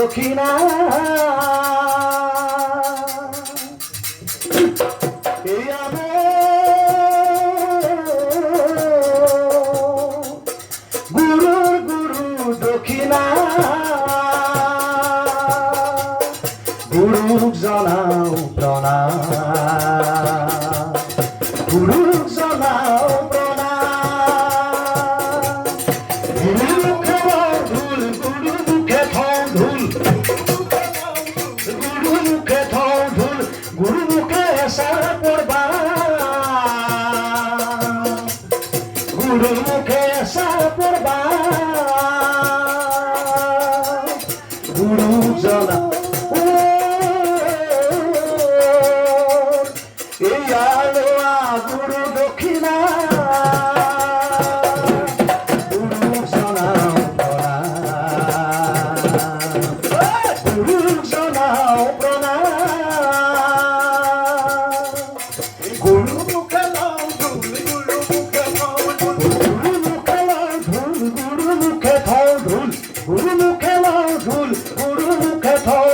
দক্ষিণা এই গুরুর গুরু দক্ষিণা গুরুক জনাও প্রণাম গুরুক জনাও প্রণাম গুরু মুখে ধুল গুরু মুখে ধুল গুরু মুখে ধুল গুরু মুখে সারা পড়বা গুরু মুখে সারা পড়বা গুরু জনা এই আলোয়া গুরু দক্ষিণা গুরু জনাও প্রণাম গুরু জনাও প্রণাম গুরু মুখে লাও ধুল গুরু মুখে লাও ধুল গুরু মুখে লাও ধুল গুরু মুখে লাও ধুল গুরু মুখে লাও ধুল গুরু মুখে লাও